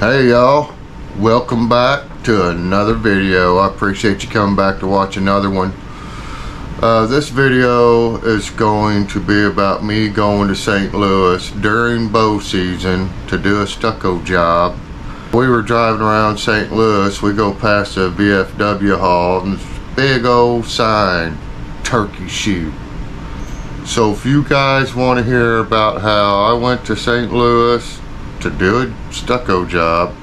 Hey y'all, welcome back to another video. I appreciate you coming back to watch another one. This video is going to be about me going to St. Louis during bow season to do a stucco job. We were driving around St. Louis, we go past the VFW hall and there's a big old sign, turkey shoot. So if you guys want to hear about how I went to St. Louis to do a stucco job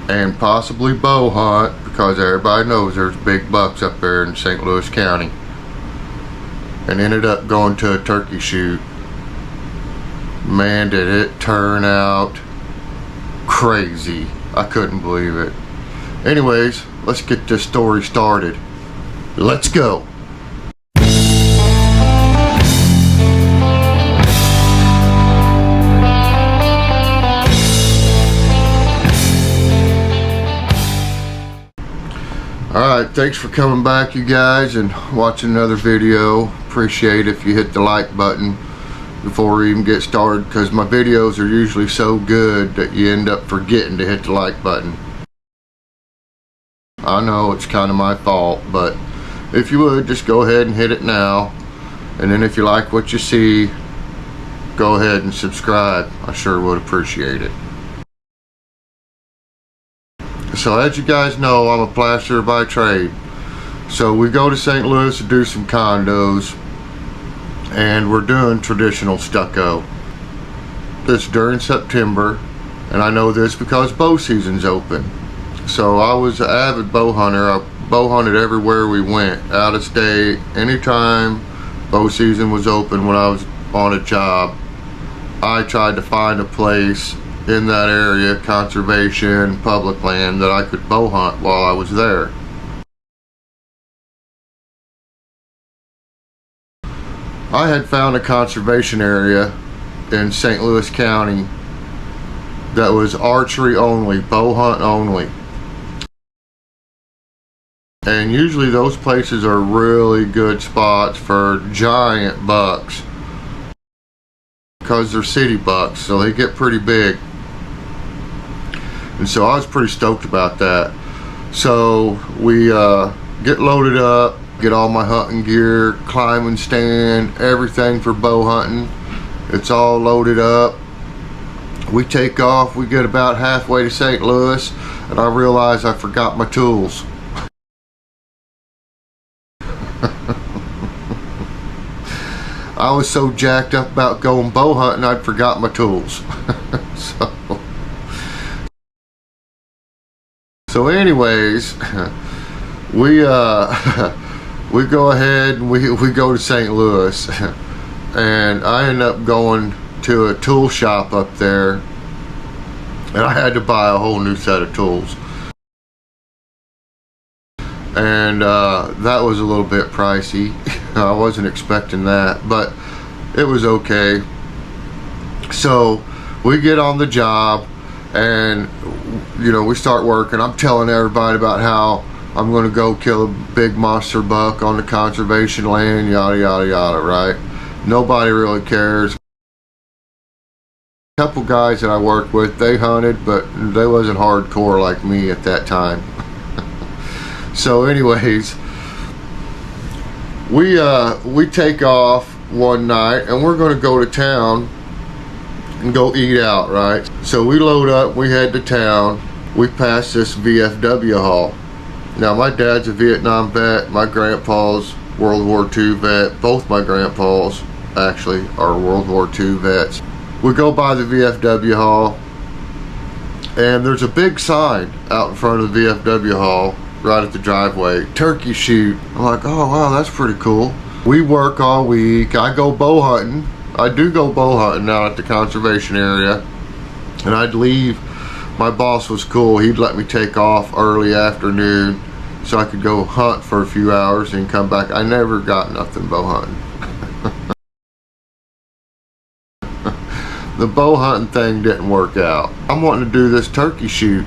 and possibly bow hunt, because everybody knows there's big bucks up there in St. Louis County, and ended up going to a turkey shoot, man, did it turn out crazy. I couldn't believe it. Anyways, let's get this story started. Let's go. Alright, thanks for coming back, you guys, and watching another video. Appreciate if you hit the like button before we even get started, because my videos are usually so good that you end up forgetting to hit the like button. I know it's kind of my fault, but if you would, just go ahead and hit it now. And then if you like what you see, go ahead and subscribe. I sure would appreciate it. So as you guys know, I'm a plasterer by trade. So we go to St. Louis to do some condos, and we're doing traditional stucco. It's during September, and I know this because bow season's open. So I was an avid bow hunter. I bow hunted everywhere we went, out of state, anytime bow season was open. When I was on a job, I tried to find a place in that area, conservation, public land, that I could bow hunt while I was there. I had found a conservation area in St. Louis County that was archery only, bow hunt only. And usually those places are really good spots for giant bucks, because they're city bucks, so they get pretty big. And so I was pretty stoked about that. So we get loaded up, get all my hunting gear, climbing stand, everything for bow hunting. It's all loaded up. We take off, we get about halfway to St. Louis, and I realize I forgot my tools. I was so jacked up about going bow hunting, I'd forgot my tools. So anyways, we go ahead and we go to St. Louis, and I end up going to a tool shop up there, and I had to buy a whole new set of tools, and that was a little bit pricey. I wasn't expecting that, but it was okay. So we get on the job, and you know, we start working. I'm telling everybody about how I'm going to go kill a big monster buck on the conservation land, yada yada yada, right? Nobody really cares. A couple guys that I worked with, they hunted, but they wasn't hardcore like me at that time. So anyways, we take off one night, and we're going to go to town and go eat out, right? So we load up, we head to town, we pass this VFW hall. Now my dad's a Vietnam vet, my grandpa's World War II vet, both my grandpas actually are World War II vets. We go by the VFW hall, and there's a big sign out in front of the VFW hall, right at the driveway, turkey shoot. I'm like, oh wow, that's pretty cool. We work all week, I go bow hunting. I do go bow hunting out at the conservation area, and I'd leave. My boss was cool, he'd let me take off early afternoon so I could go hunt for a few hours and come back. I never got nothing bow hunting. The bow hunting thing didn't work out. I'm wanting to do this turkey shoot,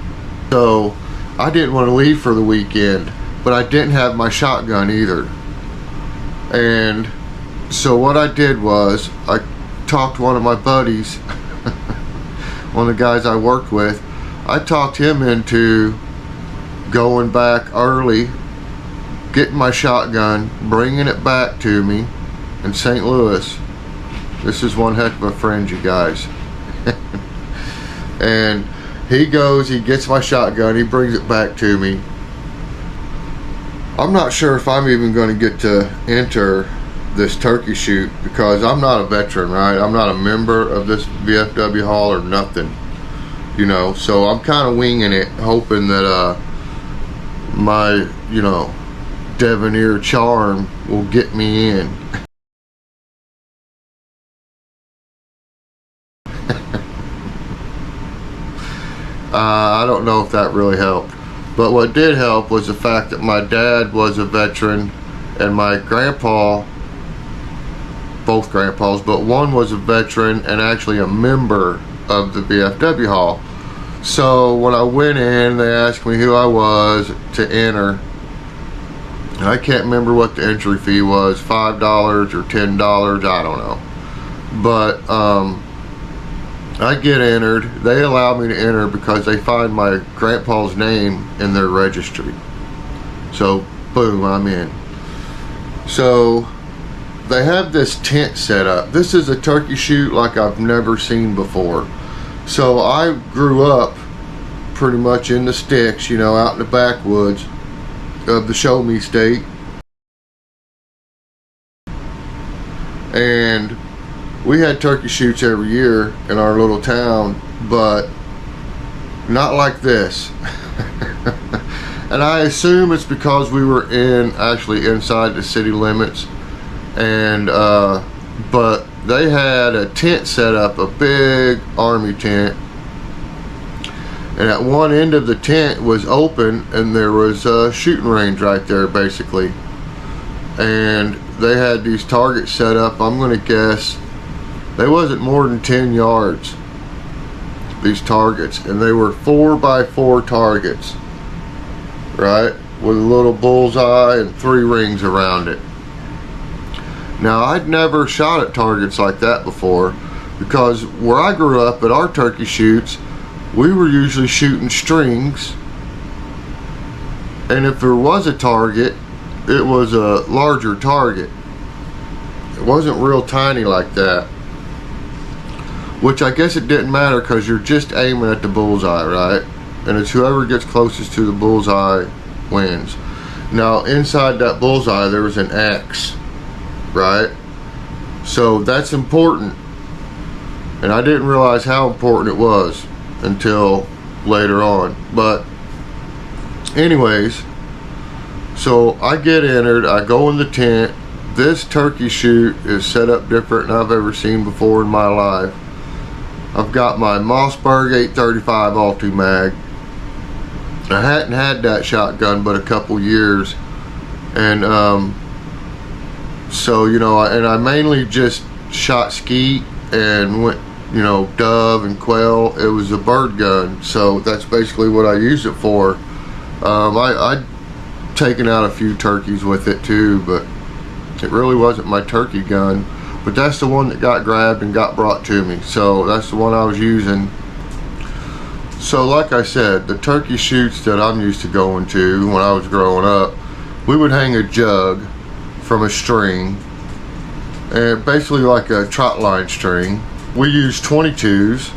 so I didn't want to leave for the weekend, but I didn't have my shotgun either. And so what I did was I talked to one of my buddies, one of the guys I worked with. I talked him into going back early, getting my shotgun, bringing it back to me in St. Louis. This is one heck of a friend, you guys. And he goes, he gets my shotgun, he brings it back to me. I'm not sure if I'm even going to get to enter this turkey shoot because I'm not a veteran, right? I'm not a member of this VFW hall or nothing, you know. So I'm kind of winging it, hoping that my, you know, debonair charm will get me in. I don't know if that really helped, but what did help was the fact that my dad was a veteran and my grandpa, both grandpas, but one was a veteran and actually a member of the VFW hall. So when I went in, they asked me who I was to enter. And I can't remember what the entry fee was, $5 or $10, I don't know. But I get entered. They allow me to enter because they find my grandpa's name in their registry. So boom, I'm in. So they have this tent set up. This is a turkey shoot like I've never seen before. So I grew up pretty much in the sticks, you know, out in the backwoods of the Show Me State. And we had turkey shoots every year in our little town, but not like this. And I assume it's because we were actually inside the city limits. And but they had a tent set up, a big army tent, and at one end of the tent was open and there was a shooting range right there basically. And they had these targets set up. I'm gonna guess they wasn't more than 10 yards, these targets, and they were 4x4 targets, right, with a little bullseye and 3 rings around it. Now I'd never shot at targets like that before because where I grew up at our turkey shoots, we were usually shooting strings, and if there was a target, it was a larger target. It wasn't real tiny like that, which I guess it didn't matter because you're just aiming at the bullseye, right? And it's whoever gets closest to the bullseye wins. Now inside that bullseye there was an X, right? So that's important, and I didn't realize how important it was until later on. But anyways, so I get entered, I go in the tent. This turkey shoot is set up different than I've ever seen before in my life. I've got my Mossberg 835 Altu mag. I hadn't had that shotgun but a couple years, and so, you know, and I mainly just shot skeet and went, you know, dove and quail. It was a bird gun, so that's basically what I used it for. I'd taken out a few turkeys with it too, but it really wasn't my turkey gun. But that's the one that got grabbed and got brought to me, so that's the one I was using. So like I said, the turkey shoots that I'm used to going to when I was growing up, we would hang a jug from a string, and basically like a trot line string. We used 22s.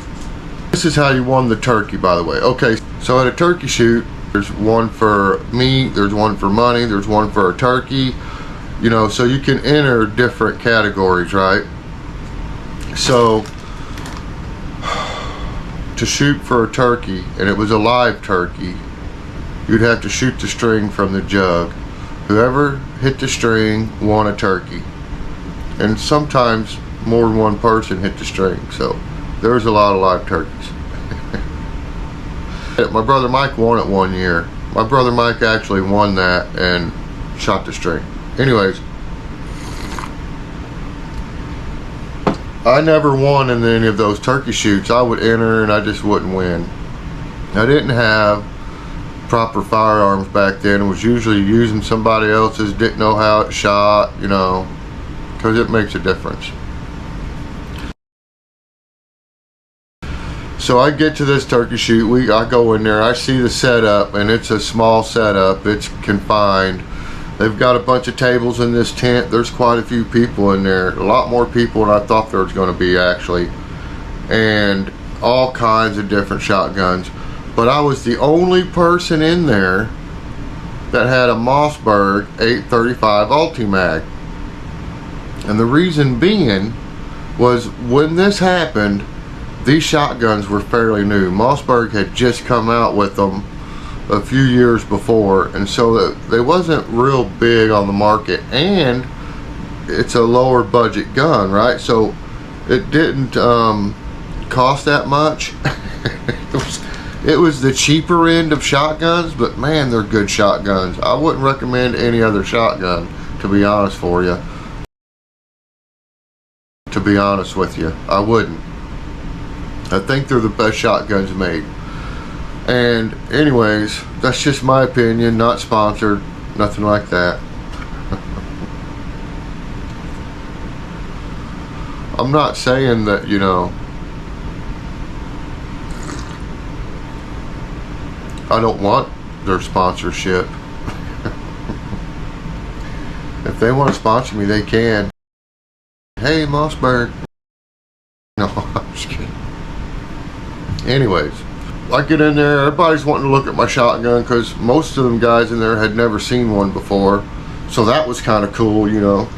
This is how you won the turkey, by the way. Okay, so at a turkey shoot, there's one for meat, there's one for money, there's one for a turkey, you know, so you can enter different categories, right? So to shoot for a turkey, and it was a live turkey, you'd have to shoot the string from the jug. Whoever hit the string won a turkey, and sometimes more than one person hit the string, so there was a lot of live turkeys. My brother Mike won it one year. My brother Mike actually won that and shot the string. Anyways, I never won in any of those turkey shoots. I would enter and I just wouldn't win. I didn't have proper firearms back then. It was usually using somebody else's, didn't know how it shot, you know, because it makes a difference. So I get to this turkey shoot. I go in there. I see the setup, and it's a small setup. It's confined. They've got a bunch of tables in this tent. There's quite a few people in there. A lot more people than I thought there was going to be, actually. And all kinds of different shotguns. But I was the only person in there that had a Mossberg 835 Ultimag. And the reason being was when this happened, these shotguns were fairly new. Mossberg had just come out with them a few years before, and so they wasn't real big on the market, and it's a lower budget gun, right? So it didn't cost that much. It was the cheaper end of shotguns, but man, they're good shotguns. I wouldn't recommend any other shotgun, to be honest for you. To be honest with you, I wouldn't. I think they're the best shotguns made. And anyways, that's just my opinion, not sponsored, nothing like that. I'm not saying that, you know, I don't want their sponsorship. If they want to sponsor me, they can. Hey, Mossberg. No, I'm just kidding. Anyways, I get in there, everybody's wanting to look at my shotgun because most of them guys in there had never seen one before. So that was kind of cool, you know.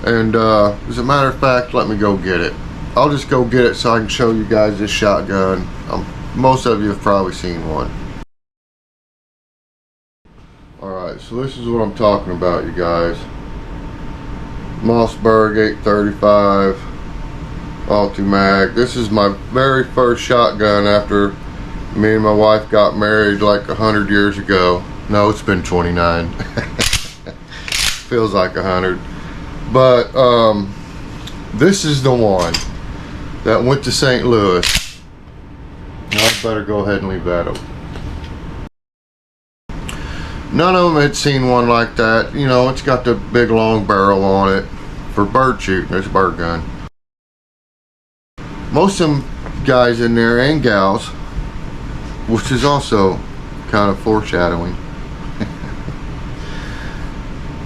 And as a matter of fact, let me go get it. I'll just go get it so I can show you guys this shotgun. Most of you have probably seen one. Alright, so this is what I'm talking about, you guys. Mossberg 835 Ultimag. This is my very first shotgun after me and my wife got married like 100 years ago. No, it's been 29. Feels like 100. But this is the one that went to St. Louis. I better go ahead and leave that open. None of them had seen one like that. You know, it's got the big long barrel on it for bird shooting. It's a bird gun. Most of them guys in there and gals, which is also kind of foreshadowing,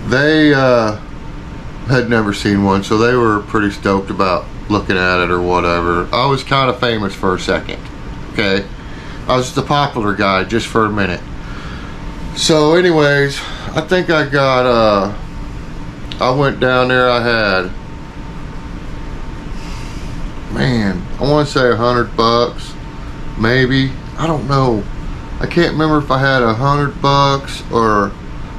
they had never seen one, so they were pretty stoked about looking at it or whatever. I was kind of famous for a second, okay? I was the popular guy just for a minute. So anyways, I think I got, I went down there, I had, man, I want to say $100, maybe. I don't know. I can't remember if I had $100 or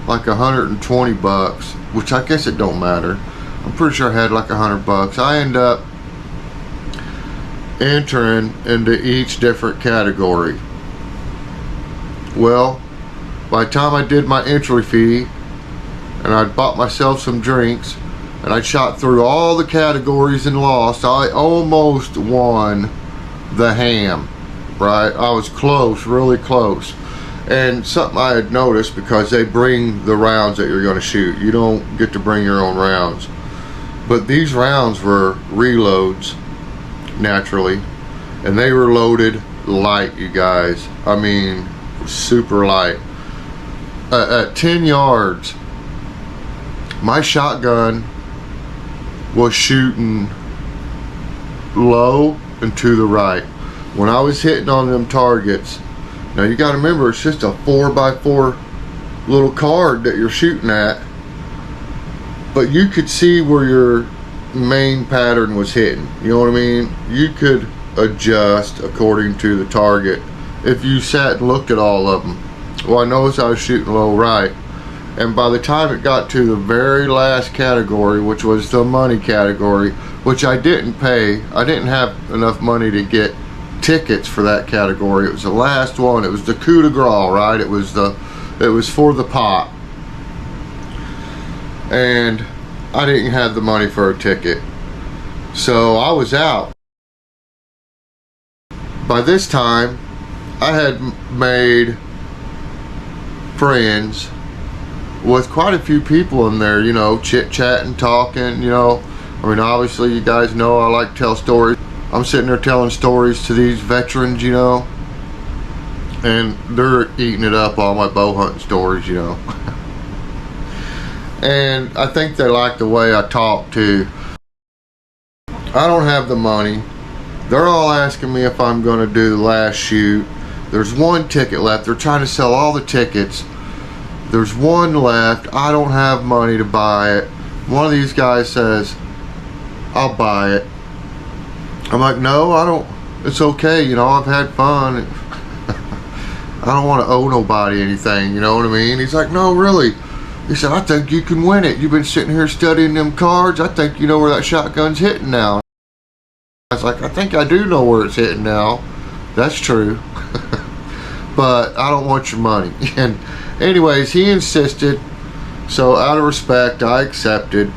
like $120, which I guess it don't matter. I'm pretty sure I had like $100. I end up entering into each different category. Well, by the time I did my entry fee and I'd bought myself some drinks and I shot through all the categories and lost, I almost won the ham. Right, I was close, really close. And something I had noticed, because they bring the rounds that you're going to shoot, you don't get to bring your own rounds, but these rounds were reloads, naturally, and they were loaded light, you guys. I mean, super light. At 10 yards, my shotgun was shooting low and to the right. When I was hitting on them targets, now you got to remember, it's just a 4x4 little card that you're shooting at, but you could see where your main pattern was hitting. You know what I mean? You could adjust according to the target if you sat and looked at all of them. Well, I noticed I was shooting low right, and by the time it got to the very last category, which was the money category, which I didn't pay, I didn't have enough money to get tickets for that category. It was the last one. It was the coup de grace, right? It was for the pot, and I didn't have the money for a ticket, so I was out. By this time, I had made friends with quite a few people in there, you know, chit-chatting, talking, you know. I mean, obviously you guys know I like to tell stories. I'm sitting there telling stories to these veterans, you know, and they're eating it up, all my bow hunting stories, you know. And I think they like the way I talk too. I don't have the money. They're all asking me if I'm going to do the last shoot. There's one ticket left. They're trying to sell all the tickets. There's one left. I don't have money to buy it. One of these guys says, I'll buy it. I'm like, no, I don't. It's okay, you know, I've had fun. I don't want to owe nobody anything, you know what I mean? He's like, no, really. He said, I think you can win it. You've been sitting here studying them cards. I think you know where that shotgun's hitting now. I was like, I think I do know where it's hitting now. That's true. But I don't want your money. And anyways, he insisted. So out of respect, I accepted.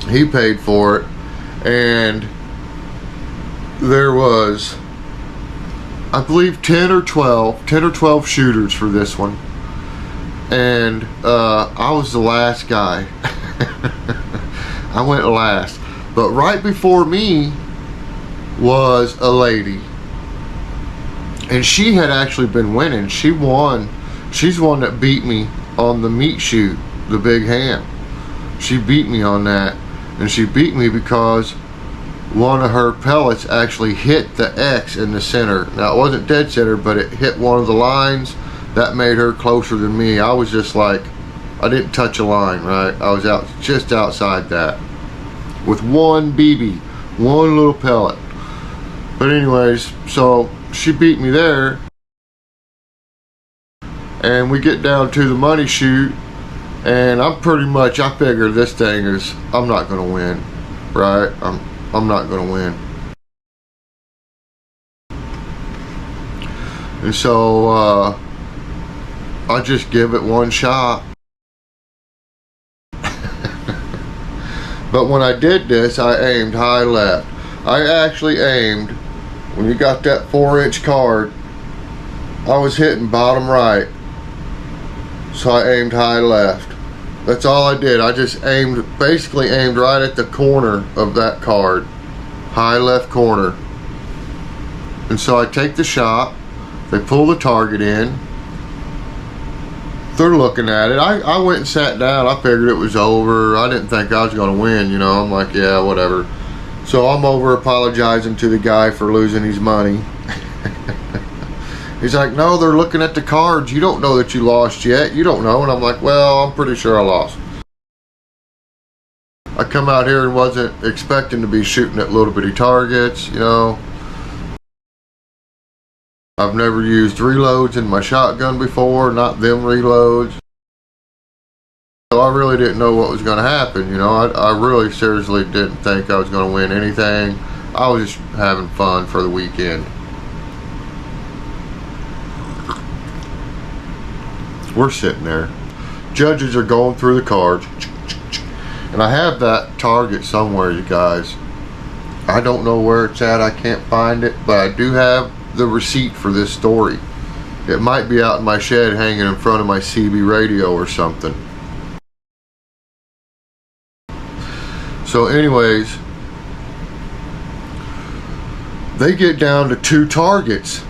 He paid for it. And there was, I believe 10 or 12 shooters for this one. And I was the last guy. I went last. But right before me was a lady. And she had actually been winning. She won. She's the one that beat me on the meat shoot, the big ham. She beat me on that. And she beat me because one of her pellets actually hit the X in the center. Now it wasn't dead center, but it hit one of the lines. That made her closer than me. I was just like, I didn't touch a line, right? I was out just outside that with one BB, one little pellet. But anyways, so she beat me there, and we get down to the money shoot, and I'm pretty much, I figure this thing is, I'm not gonna win, right? I'm not gonna win. And so I just give it one shot. But when I did this, I aimed high left. I actually aimed, when you got that 4-inch card, I was hitting bottom right. So I aimed high left. That's all I did. I just aimed, basically aimed right at the corner of that card. High left corner. And so I take the shot. They pull the target in. They're looking at it. I went and sat down. I figured it was over. I didn't think I was going to win, you know. I'm like, yeah, whatever. So I'm over apologizing to the guy for losing his money. He's like, no, they're looking at the cards. You don't know that you lost yet. You don't know. And I'm like, well, I'm pretty sure I lost. I come out here and wasn't expecting to be shooting at little bitty targets, you know. I've never used reloads in my shotgun before, not them reloads. So I really didn't know what was going to happen, you know. I really seriously didn't think I was going to win anything. I was just having fun for the weekend. We're sitting there. Judges are going through the cards. And I have that target somewhere, you guys. I don't know where it's at. I can't find it, but I do have the receipt for this story. It might be out in my shed hanging in front of my CB radio or something. So anyways, they get down to 2 targets,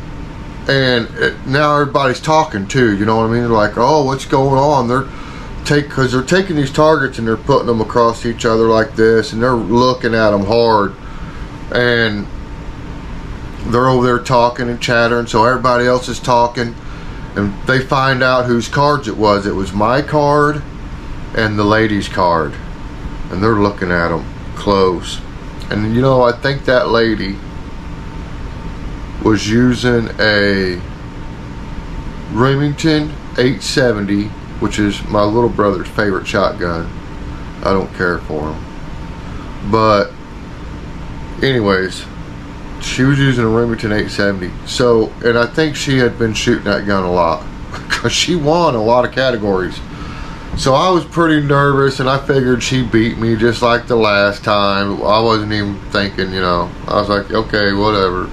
and now everybody's talking too, you know what I mean? They're like, oh, what's going on? Because they're taking these targets and they're putting them across each other like this, and they're looking at them hard, and they're over there talking and chattering, so everybody else is talking, and they find out whose cards it was. It was my card and the lady's card, and they're looking at them close. And you know, I think that lady was using a Remington 870, which is my little brother's favorite shotgun. I don't care for him, but anyways, she was using a Remington 870. So, and I think she had been shooting that gun a lot because she won a lot of categories. So I was pretty nervous, and I figured she beat me just like the last time. I wasn't even thinking, you know. I was like, okay, whatever.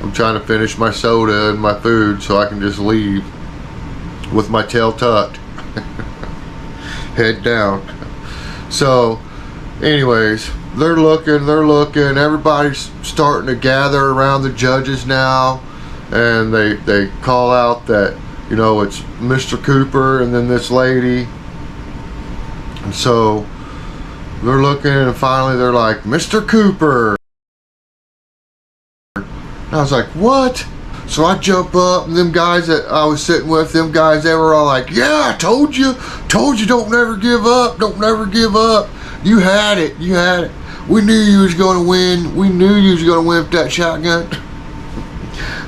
I'm trying to finish my soda and my food so I can just leave with my tail tucked. Head down. So anyways, they're looking. Everybody's starting to gather around the judges now, and they call out that, you know, it's Mr. Cooper and then this lady. And so they're looking, and finally they're like, Mr. Cooper. And I was like, what? So I jump up, and them guys that I was sitting with, them guys, they were all like, yeah, I told you, don't never give up, don't never give up. You had it. We knew you was going to win. We knew you was going to win with that shotgun.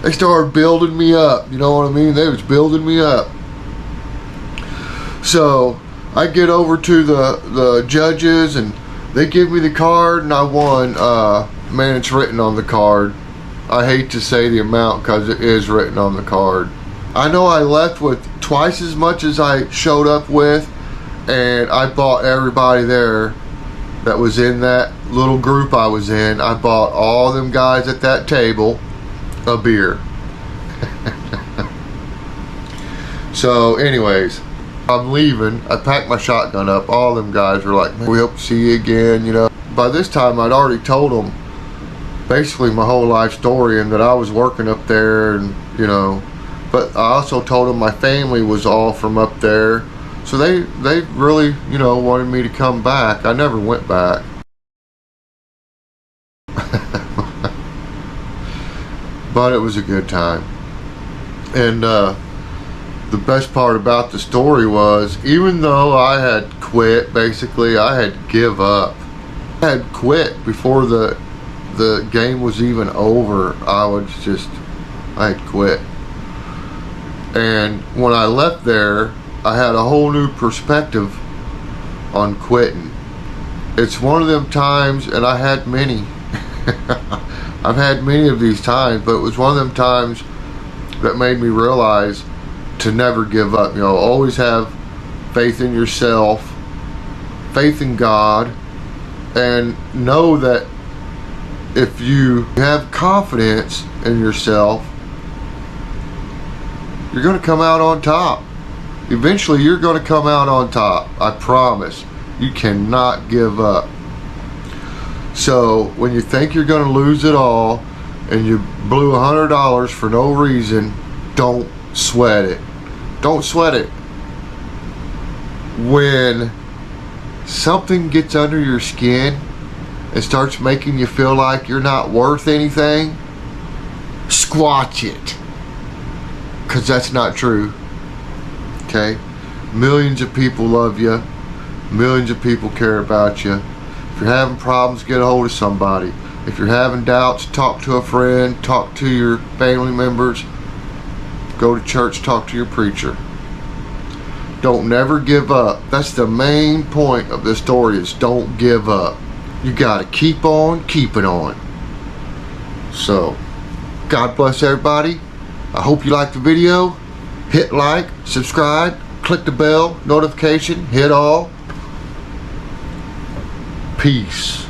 They started building me up, you know what I mean? They was building me up. So I get over to the judges, and they give me the card, and I won. Man, it's written on the card. I hate to say the amount because it is written on the card. I know I left with twice as much as I showed up with, and I bought everybody there that was in that little group I was in. I bought all them guys at that table a beer. So anyways, I'm leaving. I packed my shotgun up. All them guys were like, we hope to see you again, you know. By this time I'd already told them basically my whole life story, and that I was working up there, and you know, but I also told them my family was all from up there, so they really, you know, wanted me to come back. I never went back. But it was a good time. And the best part about the story was, even though I had quit, basically I had give up. I had quit before the game was even over. I had quit. And when I left there, I had a whole new perspective on quitting. It's one of them times, and I had many. I've had many of these times, but it was one of them times that made me realize to never give up. You know, always have faith in yourself, faith in God, and know that if you have confidence in yourself, you're going to come out on top. Eventually you're going to come out on top. I promise. You cannot give up. So when you think you're going to lose it all, and you blew $100 for no reason, don't sweat it. Don't sweat it. When something gets under your skin and starts making you feel like you're not worth anything, squash it. Because that's not true. Okay? Millions of people love you. Millions of people care about you. If you're having problems, get a hold of somebody. If you're having doubts, talk to a friend, talk to your family members, go to church, talk to your preacher. Don't never give up. That's the main point of this story, is don't give up. You gotta keep on keeping on. So, God bless everybody. I hope you liked the video. Hit like, subscribe, click the bell, notification, hit all. Peace.